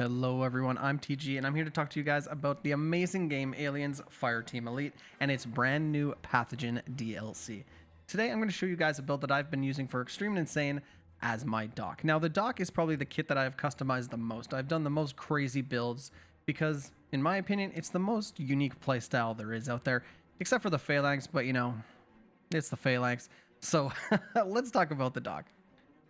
Hello everyone, I'm TG and I'm here to talk to you guys about the amazing game Aliens Fireteam Elite and its brand new Pathogen DLC. Today I'm going to show you guys a build that I've been using for Extreme and Insane as my dock. Now the dock is probably the kit that I've customized the most. I've done the most crazy builds because, in my opinion, it's the most unique playstyle there is out there, except for the Phalanx, but you know, it's the Phalanx. So let's talk about the dock.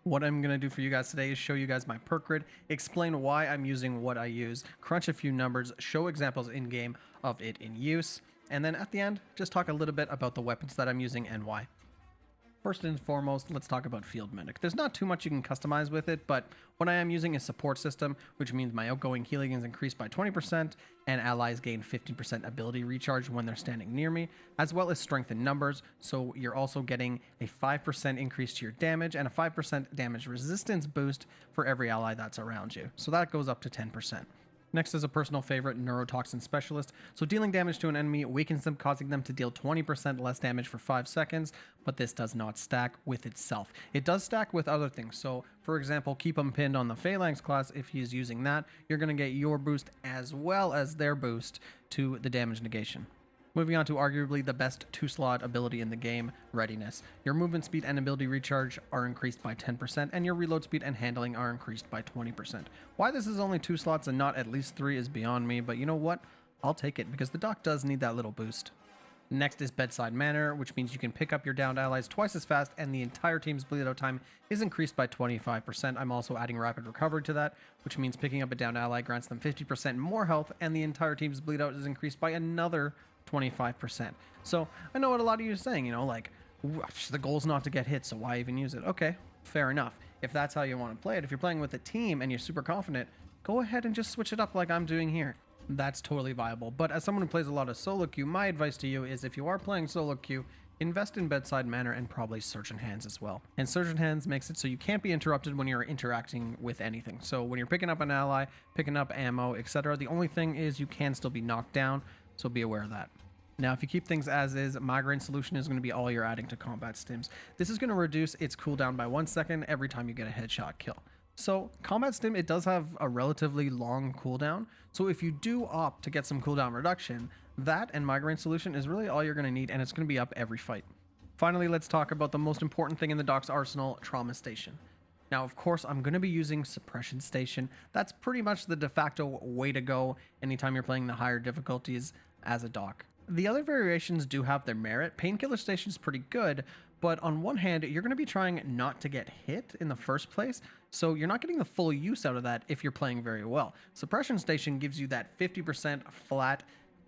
What I'm going to do for you guys today is show you guys my perk grid, explain why I'm using what I use, crunch a few numbers, show examples in game of it in use, and then at the end, just talk a little bit about the weapons that I'm using and why. First and foremost, let's talk about Field Medic. There's not too much you can customize with it, but what I am using is Support System, which means my outgoing healing is increased by 20%, and allies gain 15% ability recharge when they're standing near me, as well as Strength in Numbers, so you're also getting a 5% increase to your damage and a 5% damage resistance boost for every ally that's around you. So that goes up to 10%. Next is a personal favorite, Neurotic Specialist. So dealing damage to an enemy weakens them, causing them to deal 20% less damage for 5 seconds, but this does not stack with itself. It does stack with other things. So for example, keep them pinned on the Phalanx class. If he's using that, you're going to get your boost as well as their boost to the damage negation. Moving on to arguably the best 2-slot ability in the game, Readiness. Your movement speed and ability recharge are increased by 10%, and your reload speed and handling are increased by 20%. Why this is only 2 slots and not at least 3 is beyond me, but you know what? I'll take it, because the dock does need that little boost. Next is Bedside Manner, which means you can pick up your downed allies twice as fast, and the entire team's bleed out time is increased by 25%. I'm also adding Rapid Recovery to that, which means picking up a downed ally grants them 50% more health, and the entire team's bleed out is increased by another 25%. So I know what a lot of you are saying, you know, like, the goal's not to get hit, so why even use it? Okay, fair enough. If that's how you want to play it, if you're playing with a team and you're super confident, go ahead and just switch it up like I'm doing here. That's totally viable. But as someone who plays a lot of solo queue, my advice to you is if you are playing solo queue, invest in Bedside Manner and probably Surgeon Hands as well. And Surgeon Hands makes it so you can't be interrupted when you're interacting with anything. So when you're picking up an ally, picking up ammo, etc., the only thing is you can still be knocked down, so be aware of that. Now, if you keep things as is, Migraine Solution is going to be all you're adding to combat stims. This is going to reduce its cooldown by 1 second every time you get a headshot kill. So combat stim, it does have a relatively long cooldown, so if you do opt to get some cooldown reduction, that and Migraine Solution is really all you're going to need, and it's going to be up every fight. Finally, let's talk about the most important thing in the dock's arsenal, Trauma Station. Now, of course, I'm going to be using Suppression Station. That's pretty much the de facto way to go anytime you're playing the higher difficulties as a dock. The other variations do have their merit. Painkiller Station is pretty good, but on one hand, you're going to be trying not to get hit in the first place, so you're not getting the full use out of that if you're playing very well. Suppression Station gives you that 50% flat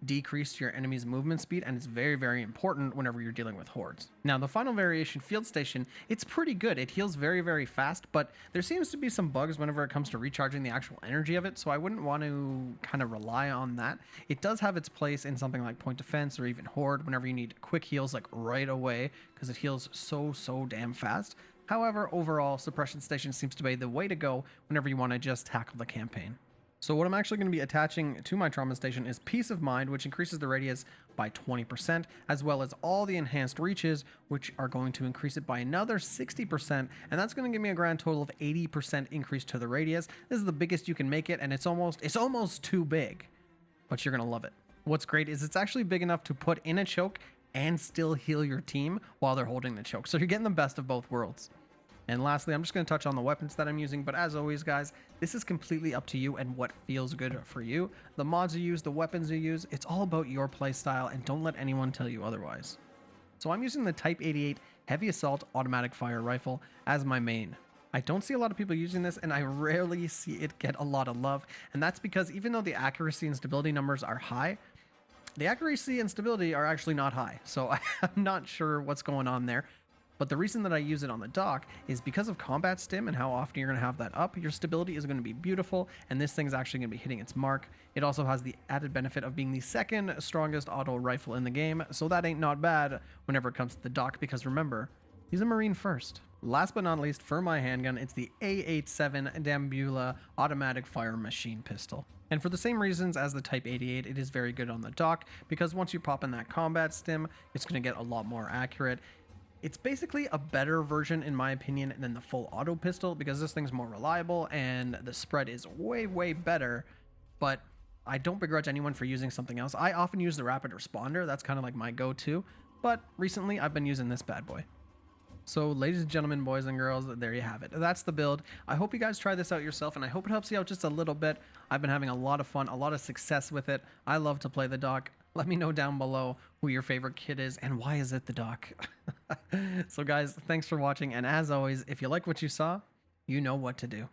decrease to your enemy's movement speed, and it's very, very important whenever you're dealing with hordes. Now, the final variation, Field Station, it's pretty good. It heals very, very fast, but there seems to be some bugs whenever it comes to recharging the actual energy of it, so I wouldn't want to kind of rely on that. It does have its place in something like Point Defense or even Horde whenever you need quick heals like right away, because it heals so damn fast. However, overall, Suppression Station seems to be the way to go whenever you want to just tackle the campaign. So what I'm actually going to be attaching to my Trauma Station is Peace of Mind, which increases the radius by 20%, as well as all the enhanced reaches, which are going to increase it by another 60%, and that's going to give me a grand total of 80% increase to the radius. This is the biggest you can make it, and it's almost too big, but you're going to love it. What's great is it's actually big enough to put in a choke and still heal your team while they're holding the choke, so you're getting the best of both worlds. And lastly, I'm just going to touch on the weapons that I'm using, but as always, guys, this is completely up to you and what feels good for you. The mods you use, the weapons you use, it's all about your playstyle, and don't let anyone tell you otherwise. So I'm using the Type 88 Heavy Assault Automatic Fire Rifle as my main. I don't see a lot of people using this, and I rarely see it get a lot of love, and that's because even though the accuracy and stability numbers are high, the accuracy and stability are actually not high, so I'm not sure what's going on there. But the reason that I use it on the dock is because of combat stim and how often you're going to have that up, your stability is going to be beautiful, and this thing's actually going to be hitting its mark. It also has the added benefit of being the second strongest auto rifle in the game, so that ain't not bad whenever it comes to the dock, because remember, he's a Marine first. Last but not least, for my handgun, it's the A87 Dambula Automatic Fire Machine Pistol. And for the same reasons as the Type 88, it is very good on the dock, because once you pop in that combat stim, it's going to get a lot more accurate. It's basically a better version, in my opinion, than the full auto pistol because this thing's more reliable and the spread is way, way better. But I don't begrudge anyone for using something else. I often use the rapid responder. That's kind of like my go-to. But recently, I've been using this bad boy. So, ladies and gentlemen, boys and girls, there you have it. That's the build. I hope you guys try this out yourself, and I hope it helps you out just a little bit. I've been having a lot of fun, a lot of success with it. I love to play the doc. Let me know down below who your favorite kid is and why is it the doc. So, guys, thanks for watching, and as always, if you like what you saw, you know what to do.